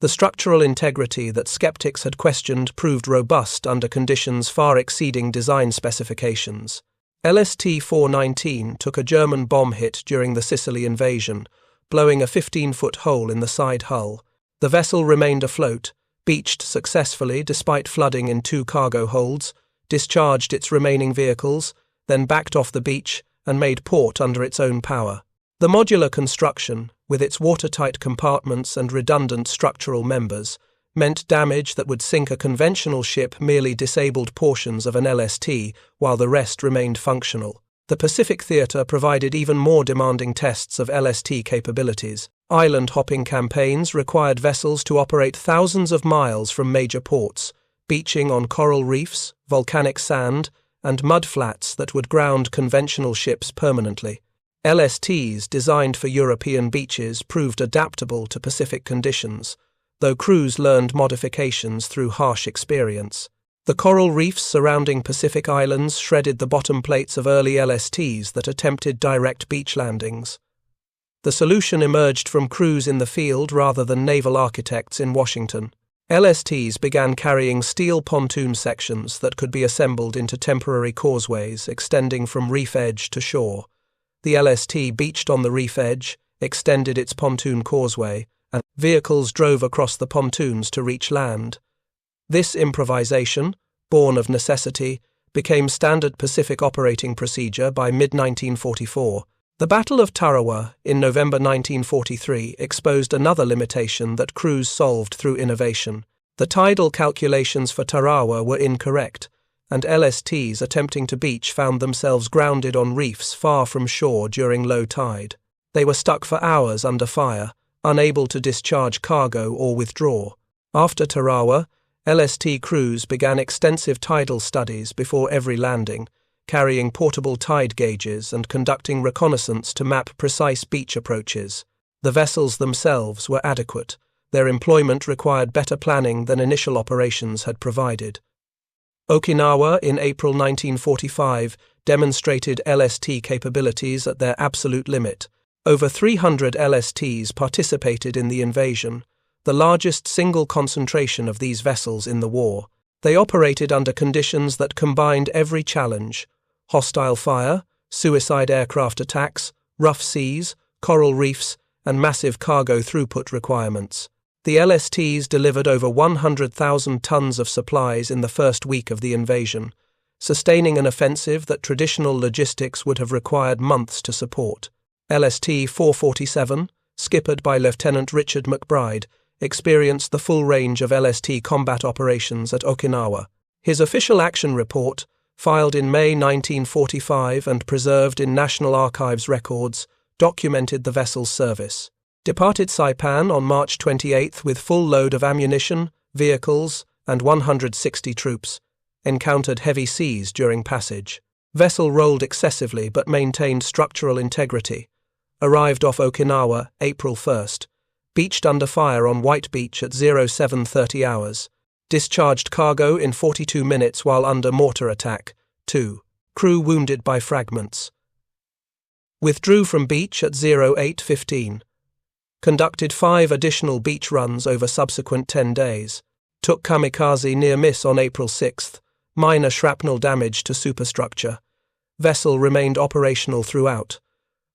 The structural integrity that skeptics had questioned proved robust under conditions far exceeding design specifications. LST-419 took a German bomb hit during the Sicily invasion, blowing a 15-foot hole in the side hull. The vessel remained afloat, beached successfully despite flooding in 2 cargo holds, discharged its remaining vehicles, then backed off the beach and made port under its own power. The modular construction, with its watertight compartments and redundant structural members, meant damage that would sink a conventional ship merely disabled portions of an LST while the rest remained functional. The Pacific Theater provided even more demanding tests of LST capabilities. Island-hopping campaigns required vessels to operate thousands of miles from major ports, beaching on coral reefs, volcanic sand, and mud flats that would ground conventional ships permanently. LSTs designed for European beaches proved adaptable to Pacific conditions, though crews learned modifications through harsh experience. The coral reefs surrounding Pacific islands shredded the bottom plates of early LSTs that attempted direct beach landings. The solution emerged from crews in the field rather than naval architects in Washington. LSTs began carrying steel pontoon sections that could be assembled into temporary causeways extending from reef edge to shore. The LST beached on the reef edge, extended its pontoon causeway, and vehicles drove across the pontoons to reach land. This improvisation, born of necessity, became standard Pacific operating procedure by mid-1944. The Battle of Tarawa in November 1943 exposed another limitation that crews solved through innovation. The tidal calculations for Tarawa were incorrect, and LSTs attempting to beach found themselves grounded on reefs far from shore during low tide. They were stuck for hours under fire, unable to discharge cargo or withdraw. After Tarawa, LST crews began extensive tidal studies before every landing, carrying portable tide gauges and conducting reconnaissance to map precise beach approaches. The vessels themselves were adequate. Their employment required better planning than initial operations had provided. Okinawa in April 1945 demonstrated LST capabilities at their absolute limit. Over 300 LSTs participated in the invasion, the largest single concentration of these vessels in the war. They operated under conditions that combined every challenge: hostile fire, suicide aircraft attacks, rough seas, coral reefs, and massive cargo throughput requirements. The LSTs delivered over 100,000 tons of supplies in the first week of the invasion, sustaining an offensive that traditional logistics would have required months to support. LST-447, skippered by Lieutenant Richard McBride, experienced the full range of LST combat operations at Okinawa. His official action report, filed in May 1945 and preserved in National Archives records, documented the vessel's service. Departed Saipan on March 28 with full load of ammunition, vehicles, and 160 troops. Encountered heavy seas during passage. Vessel rolled excessively but maintained structural integrity. Arrived off Okinawa, April 1st. Beached under fire on White Beach at 0730 hours. Discharged cargo in 42 minutes while under mortar attack. 2. Crew wounded by fragments. Withdrew from beach at 0815. Conducted 5 additional beach runs over subsequent 10 days. Took kamikaze near miss on April 6th. Minor shrapnel damage to superstructure. Vessel remained operational throughout.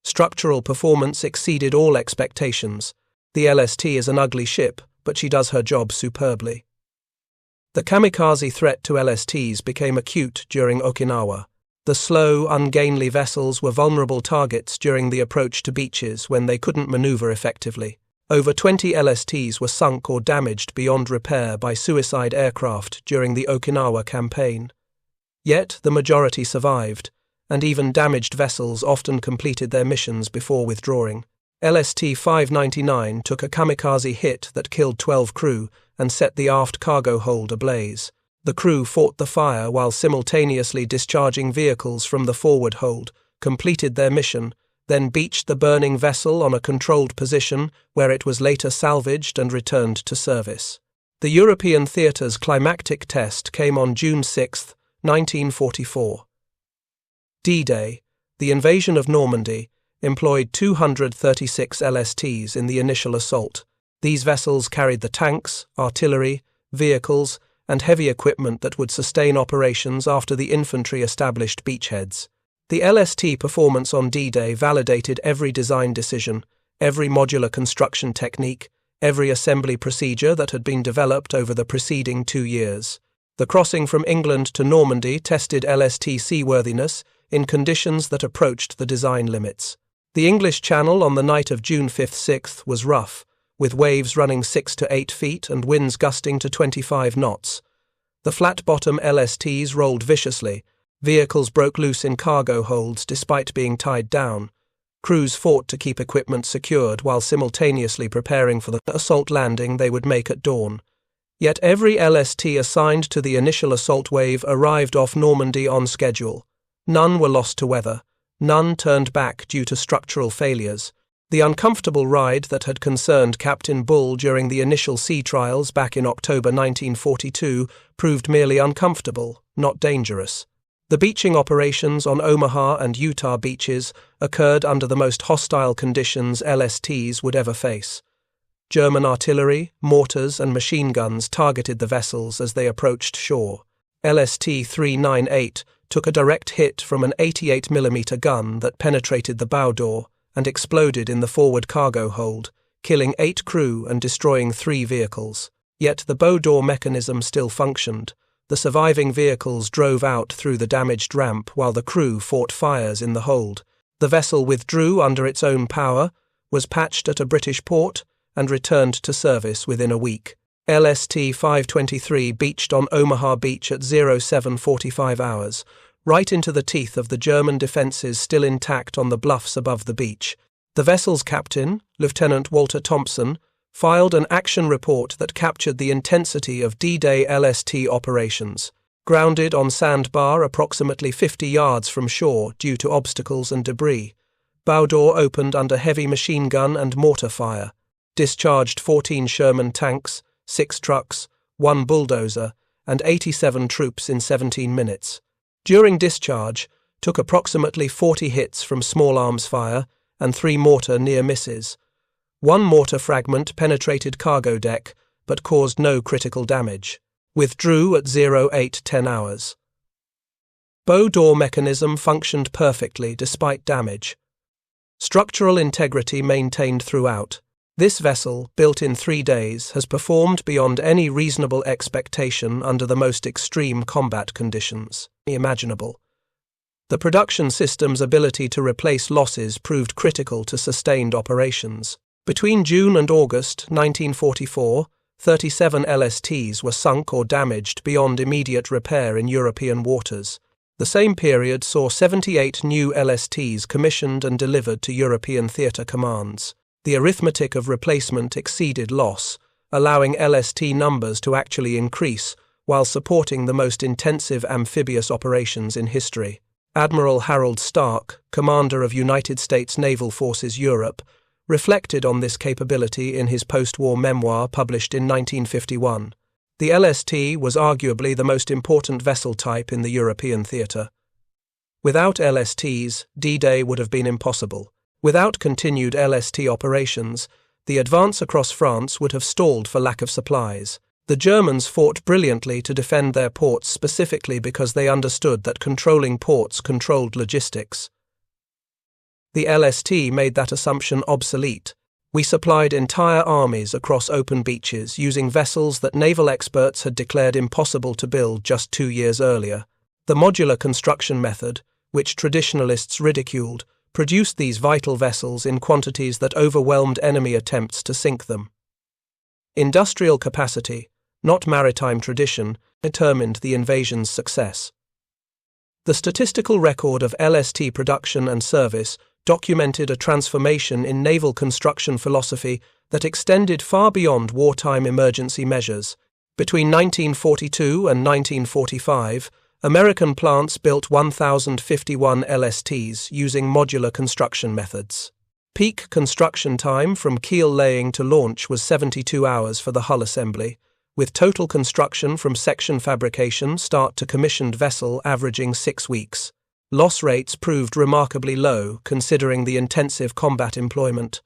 Structural performance exceeded all expectations. The LST is an ugly ship, but she does her job superbly. The kamikaze threat to LSTs became acute during Okinawa. The slow, ungainly vessels were vulnerable targets during the approach to beaches when they couldn't maneuver effectively. Over 20 LSTs were sunk or damaged beyond repair by suicide aircraft during the Okinawa campaign. Yet the majority survived, and even damaged vessels often completed their missions before withdrawing. LST-599 took a kamikaze hit that killed 12 crew and set the aft cargo hold ablaze. The crew fought the fire while simultaneously discharging vehicles from the forward hold, completed their mission, then beached the burning vessel on a controlled position where it was later salvaged and returned to service. The European theatre's climactic test came on June 6, 1944. D-Day, the invasion of Normandy, employed 236 LSTs in the initial assault. These vessels carried the tanks, artillery, vehicles, and heavy equipment that would sustain operations after the infantry established beachheads. The LST performance on D-Day validated every design decision, every modular construction technique, every assembly procedure that had been developed over the preceding 2 years. The crossing from England to Normandy tested LST seaworthiness in conditions that approached the design limits. The English Channel on the night of June 5-6 was rough, with waves running 6 to 8 feet and winds gusting to 25 knots. The flat-bottom LSTs rolled viciously. Vehicles broke loose in cargo holds despite being tied down. Crews fought to keep equipment secured while simultaneously preparing for the assault landing they would make at dawn. Yet every LST assigned to the initial assault wave arrived off Normandy on schedule. None were lost to weather. None turned back due to structural failures. The uncomfortable ride that had concerned Captain Bull during the initial sea trials back in October 1942 proved merely uncomfortable, not dangerous. The beaching operations on Omaha and Utah beaches occurred under the most hostile conditions LSTs would ever face. German artillery, mortars, and machine guns targeted the vessels as they approached shore. LST-398 took a direct hit from an 88mm gun that penetrated the bow door and exploded in the forward cargo hold, killing 8 crew and destroying 3 vehicles. Yet the bow door mechanism still functioned. The surviving vehicles drove out through the damaged ramp while the crew fought fires in the hold. The vessel withdrew under its own power, was patched at a British port, and returned to service within a week. LST-523 beached on Omaha Beach at 0745 hours, right into the teeth of the German defences still intact on the bluffs above the beach. The vessel's captain, Lieutenant Walter Thompson, filed an action report that captured the intensity of D-Day LST operations. Grounded on sandbar approximately 50 yards from shore due to obstacles and debris, bow door opened under heavy machine gun and mortar fire. Discharged 14 Sherman tanks, 6 trucks, 1 bulldozer, and 87 troops in 17 minutes. During discharge, took approximately 40 hits from small arms fire and 3 mortar near misses. 1 mortar fragment penetrated cargo deck but caused no critical damage. Withdrew at 0810 hours. Bow door mechanism functioned perfectly despite damage. Structural integrity maintained throughout. This vessel, built in 3 days, has performed beyond any reasonable expectation under the most extreme combat conditions. imaginable. The production system's ability to replace losses proved critical to sustained operations. Between June and August 1944, 37 LSTs were sunk or damaged beyond immediate repair in European waters. The same period saw 78 new LSTs commissioned and delivered to European theatre commands. The arithmetic of replacement exceeded loss, allowing LST numbers to actually increase while supporting the most intensive amphibious operations in history. Admiral Harold Stark, commander of United States Naval Forces Europe, reflected on this capability in his post-war memoir published in 1951. The LST was arguably the most important vessel type in the European theatre. Without LSTs, D-Day would have been impossible. Without continued LST operations, the advance across France would have stalled for lack of supplies. The Germans fought brilliantly to defend their ports specifically because they understood that controlling ports controlled logistics. The LST made that assumption obsolete. We supplied entire armies across open beaches using vessels that naval experts had declared impossible to build just 2 years earlier. The modular construction method, which traditionalists ridiculed, produced these vital vessels in quantities that overwhelmed enemy attempts to sink them. Industrial capacity, not maritime tradition, determined the invasion's success. The statistical record of LST production and service documented a transformation in naval construction philosophy that extended far beyond wartime emergency measures. Between 1942 and 1945, American plants built 1,051 LSTs using modular construction methods. Peak construction time from keel laying to launch was 72 hours for the hull assembly, with total construction from section fabrication start to commissioned vessel averaging 6 weeks. Loss rates proved remarkably low considering the intensive combat employment.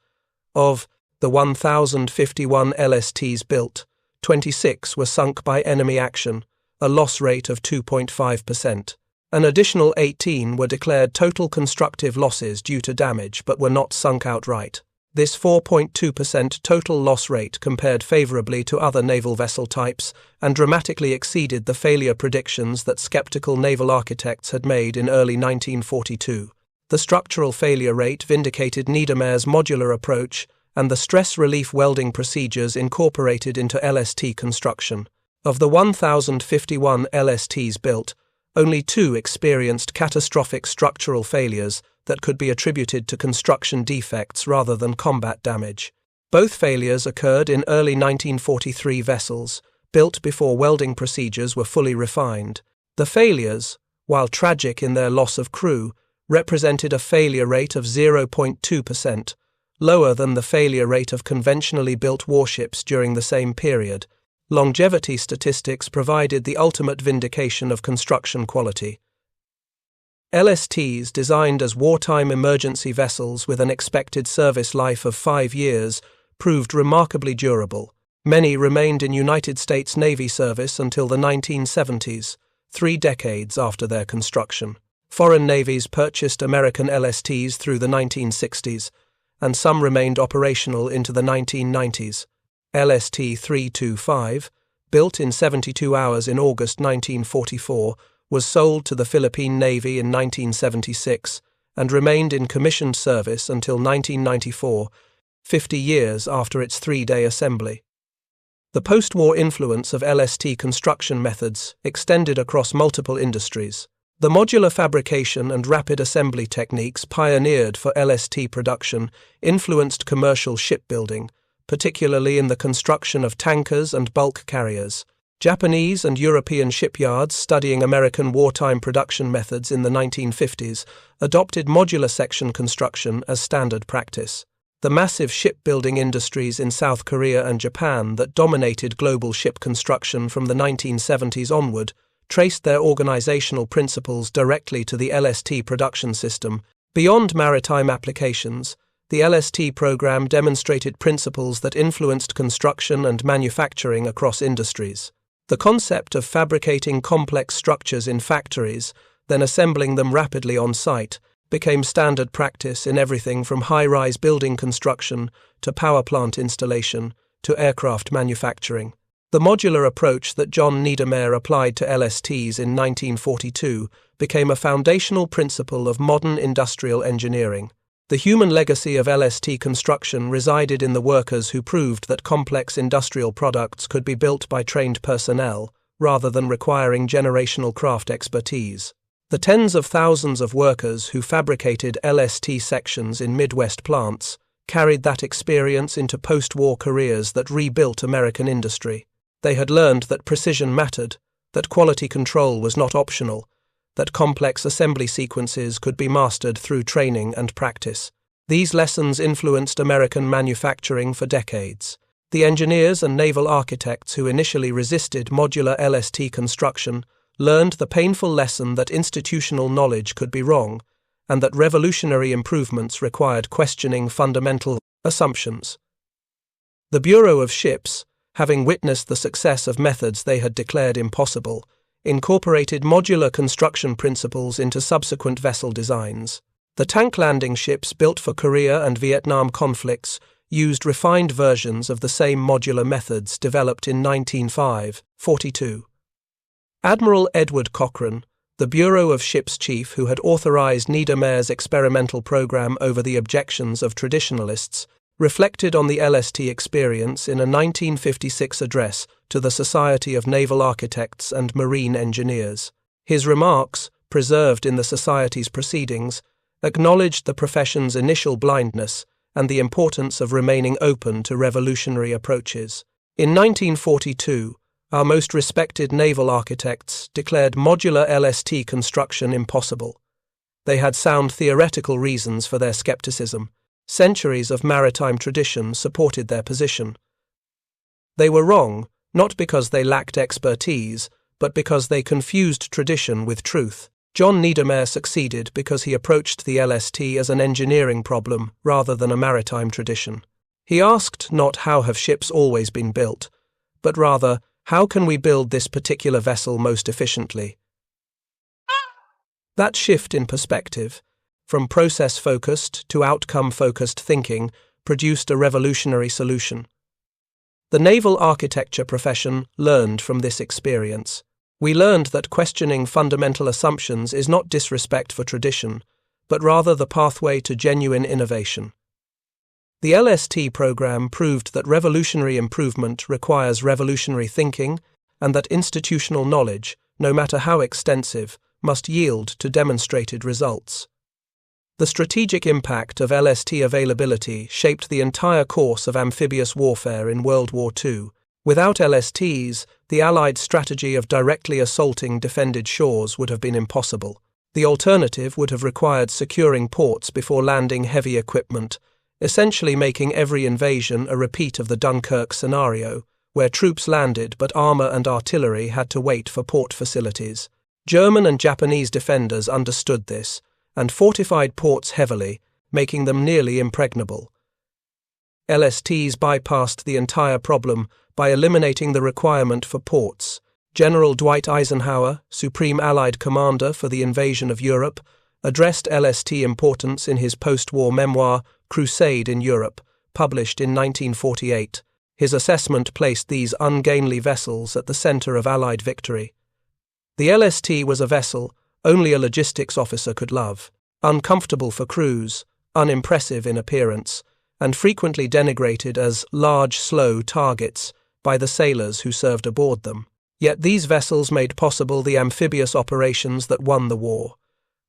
Of the 1,051 LSTs built, 26 were sunk by enemy action, a loss rate of 2.5%. An additional 18 were declared total constructive losses due to damage but were not sunk outright. This 4.2% total loss rate compared favorably to other naval vessel types and dramatically exceeded the failure predictions that skeptical naval architects had made in early 1942. The structural failure rate vindicated Niedermair's modular approach and the stress relief welding procedures incorporated into LST construction. Of the 1,051 LSTs built, only 2 experienced catastrophic structural failures that could be attributed to construction defects rather than combat damage. Both failures occurred in early 1943 vessels, built before welding procedures were fully refined. The failures, while tragic in their loss of crew, represented a failure rate of 0.2%, lower than the failure rate of conventionally built warships during the same period. Longevity statistics provided the ultimate vindication of construction quality. LSTs, designed as wartime emergency vessels with an expected service life of 5 years, proved remarkably durable. Many remained in United States Navy service until the 1970s, 3 decades after their construction. Foreign navies purchased American LSTs through the 1960s, and some remained operational into the 1990s. LST-325, built in 72 hours in August 1944, was sold to the Philippine Navy in 1976 and remained in commissioned service until 1994, 50 years after its 3-day assembly. The post-war influence of LST construction methods extended across multiple industries. The modular fabrication and rapid assembly techniques pioneered for LST production influenced commercial shipbuilding, particularly in the construction of tankers and bulk carriers. Japanese and European shipyards studying American wartime production methods in the 1950s adopted modular section construction as standard practice. The massive shipbuilding industries in South Korea and Japan that dominated global ship construction from the 1970s onward traced their organizational principles directly to the LST production system. Beyond maritime applications, the LST program demonstrated principles that influenced construction and manufacturing across industries. The concept of fabricating complex structures in factories, then assembling them rapidly on site, became standard practice in everything from high-rise building construction to power plant installation to aircraft manufacturing. The modular approach that John Niedermair applied to LSTs in 1942 became a foundational principle of modern industrial engineering. The human legacy of LST construction resided in the workers who proved that complex industrial products could be built by trained personnel, rather than requiring generational craft expertise. The tens of thousands of workers who fabricated LST sections in Midwest plants carried that experience into post-war careers that rebuilt American industry. They had learned that precision mattered, that quality control was not optional, that complex assembly sequences could be mastered through training and practice. These lessons influenced American manufacturing for decades. The engineers and naval architects who initially resisted modular LST construction learned the painful lesson that institutional knowledge could be wrong, and that revolutionary improvements required questioning fundamental assumptions. The Bureau of Ships, having witnessed the success of methods they had declared impossible, incorporated modular construction principles into subsequent vessel designs. The tank landing ships built for Korea and Vietnam conflicts used refined versions of the same modular methods developed in 1942. Admiral Edward Cochrane, the Bureau of Ships chief who had authorized Niedermair's experimental program over the objections of traditionalists, reflected on the LST experience in a 1956 address to the Society of Naval Architects and Marine Engineers. His remarks, preserved in the Society's proceedings, acknowledged the profession's initial blindness and the importance of remaining open to revolutionary approaches. In 1942, our most respected naval architects declared modular LST construction impossible. They had sound theoretical reasons for their skepticism. Centuries of maritime tradition supported their position. They were wrong, not because they lacked expertise, but because they confused tradition with truth. John Niedermair succeeded because he approached the LST as an engineering problem rather than a maritime tradition. He asked not how have ships always been built, but rather, how can we build this particular vessel most efficiently? That shift in perspective, from process-focused to outcome-focused thinking, produced a revolutionary solution. The naval architecture profession learned from this experience. We learned that questioning fundamental assumptions is not disrespect for tradition, but rather the pathway to genuine innovation. The LST program proved that revolutionary improvement requires revolutionary thinking and that institutional knowledge, no matter how extensive, must yield to demonstrated results. The strategic impact of LST availability shaped the entire course of amphibious warfare in World War II. Without LSTs, the Allied strategy of directly assaulting defended shores would have been impossible. The alternative would have required securing ports before landing heavy equipment, essentially making every invasion a repeat of the Dunkirk scenario, where troops landed but armor and artillery had to wait for port facilities. German and Japanese defenders understood this, and fortified ports heavily, making them nearly impregnable. LSTs bypassed the entire problem by eliminating the requirement for ports. General Dwight Eisenhower, Supreme Allied Commander for the invasion of Europe, addressed LST importance in his post-war memoir, Crusade in Europe, published in 1948. His assessment placed these ungainly vessels at the center of Allied victory. The LST was a vessel only a logistics officer could love, uncomfortable for crews, unimpressive in appearance, and frequently denigrated as large, slow targets by the sailors who served aboard them. Yet these vessels made possible the amphibious operations that won the war.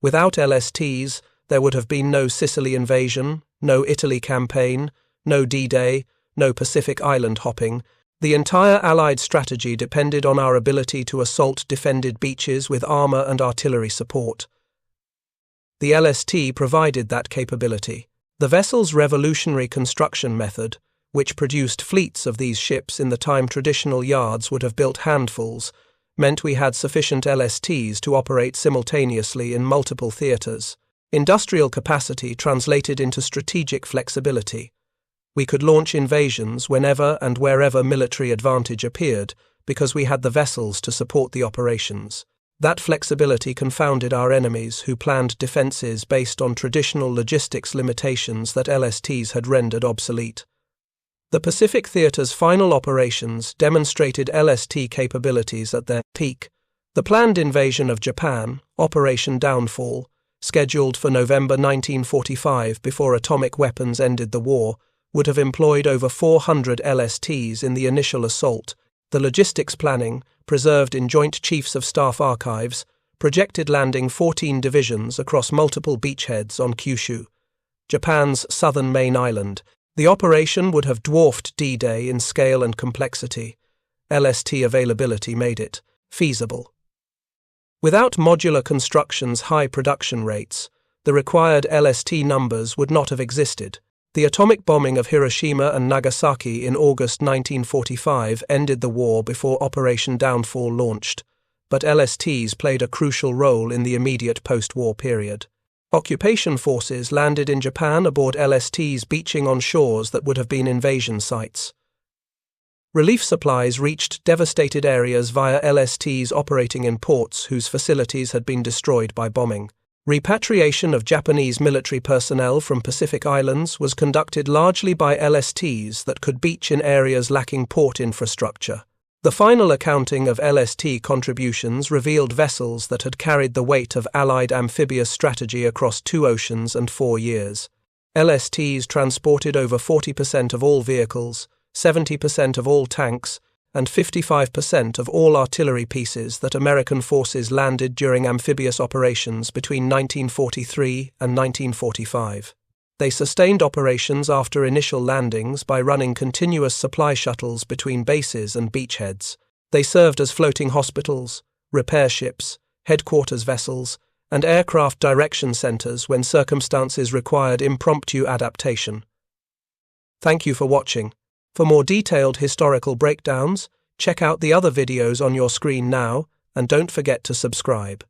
Without LSTs, there would have been no Sicily invasion, no Italy campaign, no D-Day, no Pacific island hopping. The entire Allied strategy depended on our ability to assault defended beaches with armor and artillery support. The LST provided that capability. The vessel's revolutionary construction method, which produced fleets of these ships in the time traditional yards would have built handfuls, meant we had sufficient LSTs to operate simultaneously in multiple theaters. Industrial capacity translated into strategic flexibility. We could launch invasions whenever and wherever military advantage appeared because we had the vessels to support the operations. That flexibility confounded our enemies who planned defenses based on traditional logistics limitations that LSTs had rendered obsolete. The Pacific Theater's final operations demonstrated LST capabilities at their peak. The planned invasion of Japan, Operation Downfall, scheduled for November 1945 before atomic weapons ended the war, would have employed over 400 LSTs in the initial assault. The logistics planning, preserved in Joint Chiefs of Staff archives, projected landing 14 divisions across multiple beachheads on Kyushu, Japan's southern main island. The operation would have dwarfed D-Day in scale and complexity. LST availability made it feasible. Without modular construction's high production rates, the required LST numbers would not have existed. The atomic bombing of Hiroshima and Nagasaki in August 1945 ended the war before Operation Downfall launched, but LSTs played a crucial role in the immediate post-war period. Occupation forces landed in Japan aboard LSTs beaching on shores that would have been invasion sites. Relief supplies reached devastated areas via LSTs operating in ports whose facilities had been destroyed by bombing. Repatriation of Japanese military personnel from Pacific Islands was conducted largely by LSTs that could beach in areas lacking port infrastructure. The final accounting of LST contributions revealed vessels that had carried the weight of Allied amphibious strategy across 2 oceans and 4 years. LSTs transported over 40% of all vehicles, 70% of all tanks, and 55% of all artillery pieces that American forces landed during amphibious operations between 1943 and 1945. They sustained operations after initial landings by running continuous supply shuttles between bases and beachheads. They served as floating hospitals, repair ships, headquarters vessels, and aircraft direction centers when circumstances required impromptu adaptation. Thank you for watching. For more detailed historical breakdowns, check out the other videos on your screen now, and don't forget to subscribe.